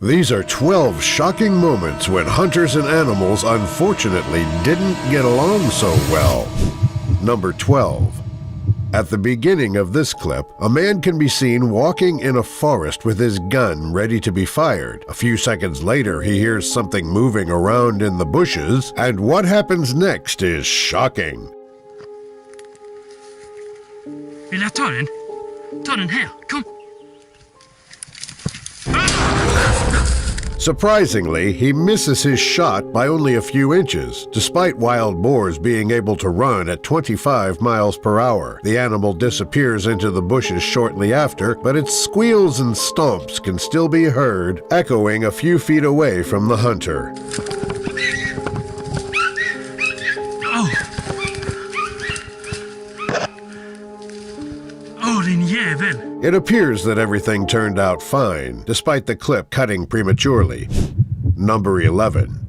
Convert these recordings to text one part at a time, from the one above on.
These are 12 shocking moments when hunters and animals unfortunately didn't get along so well. Number 12. At the beginning of this clip, a man can be seen walking in a forest with his gun ready to be fired. A few seconds later, he hears something moving around in the bushes, and what happens next is shocking. Vill jag ta den? Ta den här, kom! Surprisingly, he misses his shot by only a few inches, despite wild boars being able to run at 25 miles per hour. The animal disappears into the bushes shortly after, but its squeals and stomps can still be heard, echoing a few feet away from the hunter. Din jävel! It appears that everything turned out fine, despite the clip cutting prematurely. Number 11.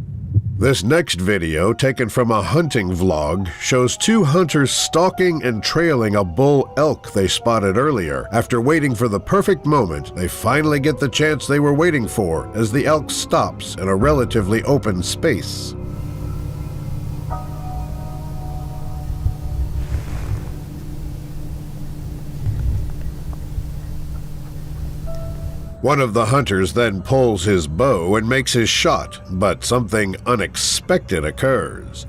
This next video, taken from a hunting vlog, shows two hunters stalking and trailing a bull elk they spotted earlier. After waiting for the perfect moment, they finally get the chance they were waiting for as the elk stops in a relatively open space. One of the hunters then pulls his bow and makes his shot, but something unexpected occurs.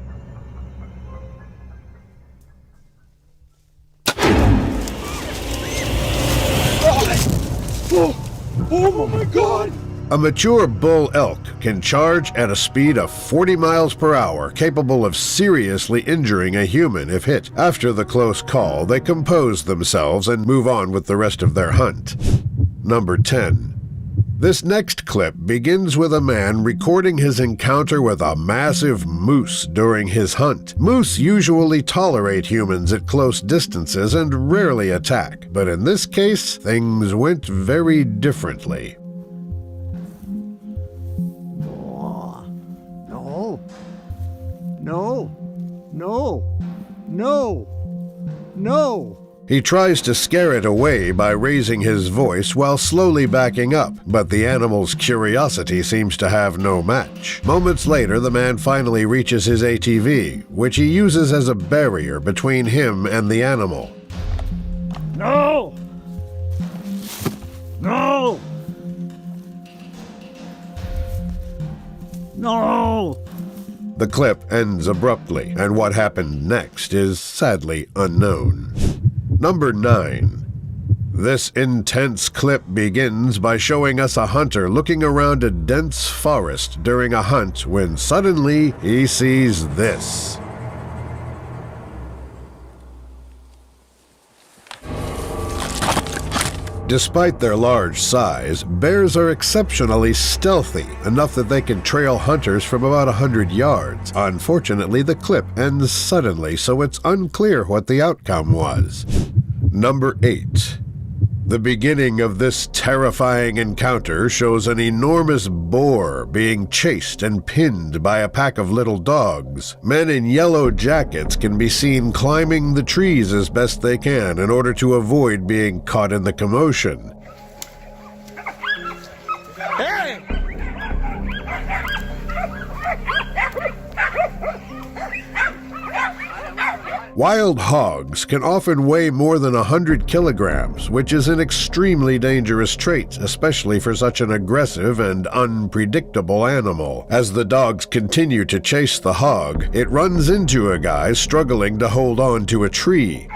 Oh my God! A mature bull elk can charge at a speed of 40 miles per hour, capable of seriously injuring a human if hit. After the close call, they compose themselves and move on with the rest of their hunt. Number 10. This next clip begins with a man recording his encounter with a massive moose during his hunt. Moose usually tolerate humans at close distances and rarely attack, but in this case, things went very differently. No! He tries to scare it away by raising his voice while slowly backing up, but the animal's curiosity seems to have no match. Moments later, the man finally reaches his ATV, which he uses as a barrier between him and the animal. No! No! No! The clip ends abruptly, and what happened next is sadly unknown. Number 9. This intense clip begins by showing us a hunter looking around a dense forest during a hunt when suddenly he sees this. Despite their large size, bears are exceptionally stealthy, enough that they can trail hunters from about 100 yards. Unfortunately, the clip ends suddenly, so it's unclear what the outcome was. Number 8. The beginning of this terrifying encounter shows an enormous boar being chased and pinned by a pack of little dogs. Men in yellow jackets can be seen climbing the trees as best they can in order to avoid being caught in the commotion. Hey! Wild hogs can often weigh more than 100 kilograms, which is an extremely dangerous trait, especially for such an aggressive and unpredictable animal. As the dogs continue to chase the hog, it runs into a guy struggling to hold on to a tree.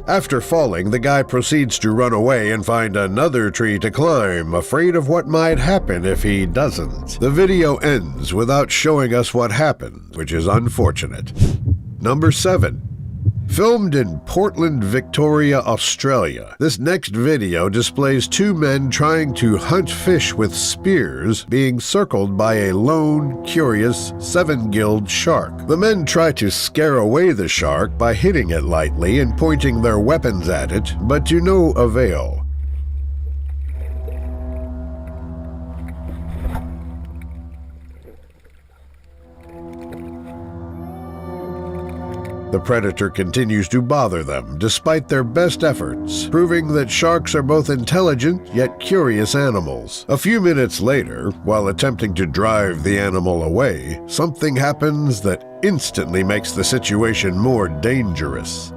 After falling, the guy proceeds to run away and find another tree to climb, afraid of what might happen if he doesn't. The video ends without showing us what happened, which is unfortunate. Number 7. Filmed in Portland, Victoria, Australia, this next video displays two men trying to hunt fish with spears being circled by a lone, curious, seven-gilled shark. The men try to scare away the shark by hitting it lightly and pointing their weapons at it, but to no avail. The predator continues to bother them despite their best efforts, proving that sharks are both intelligent yet curious animals. A few minutes later, while attempting to drive the animal away, something happens that instantly makes the situation more dangerous.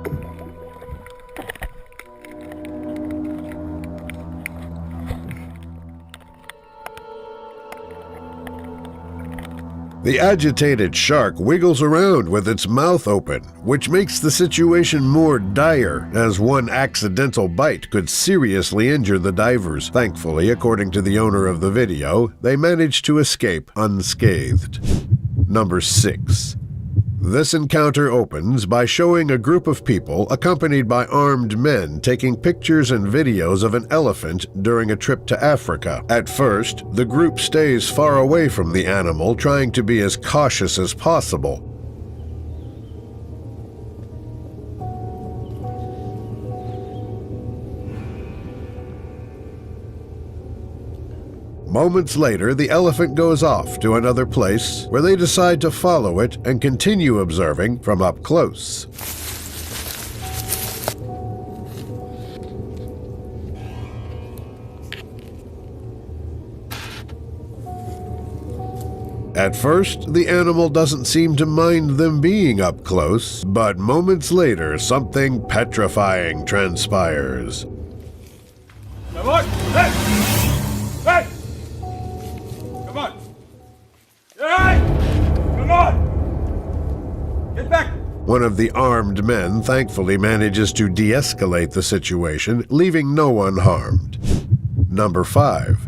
The agitated shark wiggles around with its mouth open, which makes the situation more dire, as one accidental bite could seriously injure the divers. Thankfully, according to the owner of the video, they managed to escape unscathed. Number 6. This encounter opens by showing a group of people accompanied by armed men taking pictures and videos of an elephant during a trip to Africa. At first, the group stays far away from the animal, trying to be as cautious as possible. Moments later, the elephant goes off to another place where they decide to follow it and continue observing from up close. At first, the animal doesn't seem to mind them being up close, but moments later, something petrifying transpires. Come on! Hey! Hey! Come on! Hey! Come on! Get back! One of the armed men thankfully manages to de-escalate the situation, leaving no one harmed. Number 5.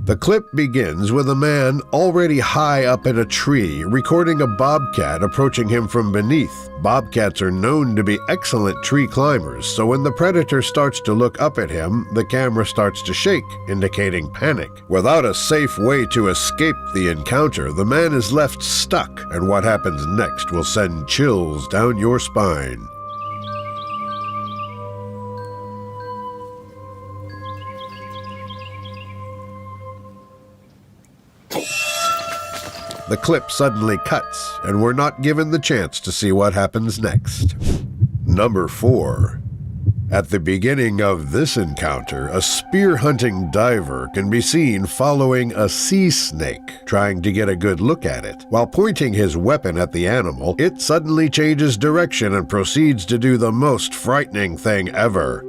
The clip begins with a man already high up in a tree recording a bobcat approaching him from beneath. Bobcats are known to be excellent tree climbers, so when the predator starts to look up at him, the camera starts to shake, indicating panic. Without a safe way to escape the encounter, the man is left stuck, and what happens next will send chills down your spine. The clip suddenly cuts, and we're not given the chance to see what happens next. Number 4. At the beginning of this encounter, a spear-hunting diver can be seen following a sea snake, trying to get a good look at it. While pointing his weapon at the animal, it suddenly changes direction and proceeds to do the most frightening thing ever.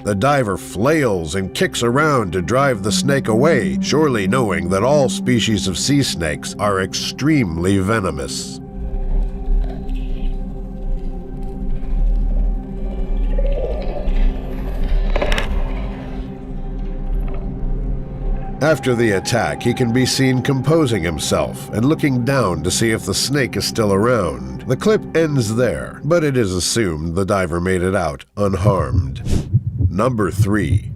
The diver flails and kicks around to drive the snake away, surely knowing that all species of sea snakes are extremely venomous. After the attack, he can be seen composing himself and looking down to see if the snake is still around. The clip ends there, but it is assumed the diver made it out unharmed. Number 3.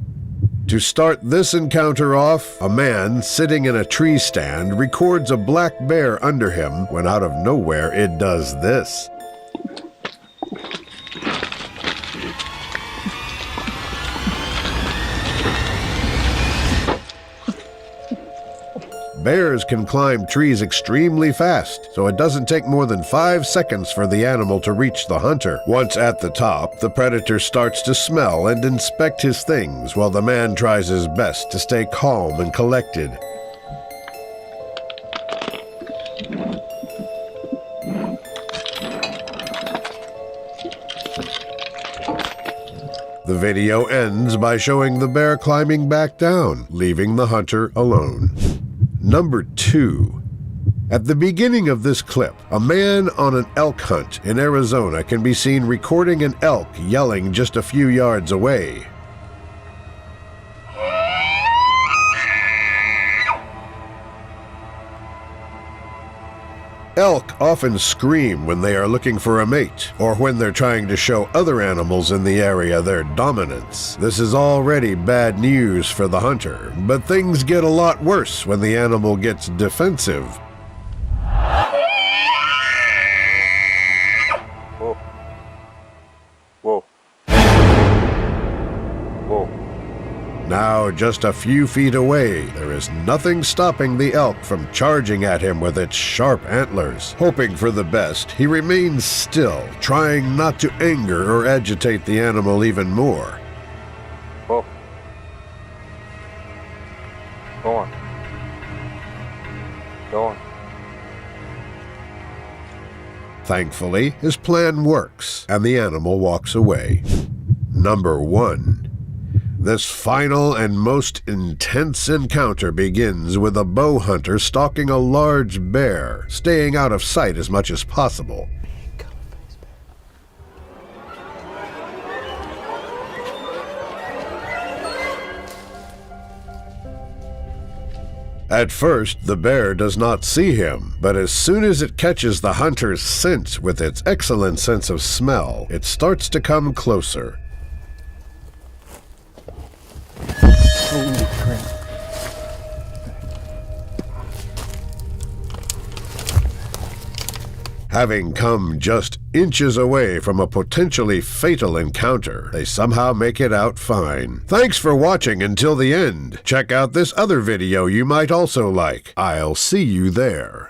To start this encounter off, a man sitting in a tree stand records a black bear under him when out of nowhere it does this. Bears can climb trees extremely fast, so it doesn't take more than 5 seconds for the animal to reach the hunter. Once at the top, the predator starts to smell and inspect his things while the man tries his best to stay calm and collected. The video ends by showing the bear climbing back down, leaving the hunter alone. Number 2. At the beginning of this clip, a man on an elk hunt in Arizona can be seen recording an elk yelling just a few yards away. Elk often scream when they are looking for a mate, or when they're trying to show other animals in the area their dominance. This is already bad news for the hunter, but things get a lot worse when the animal gets defensive. Whoa. Whoa. Whoa. Now, just a few feet away, there is nothing stopping the elk from charging at him with its sharp antlers. Hoping for the best, he remains still, trying not to anger or agitate the animal even more. Whoa. Go on. Go on. Thankfully, his plan works, and the animal walks away. Number 1. This final and most intense encounter begins with a bow hunter stalking a large bear, staying out of sight as much as possible. At first, the bear does not see him, but as soon as it catches the hunter's scent with its excellent sense of smell, it starts to come closer. Holy crap. Having come just inches away from a potentially fatal encounter, they somehow make it out fine. Thanks for watching until the end. Check out this other video you might also like. I'll see you there.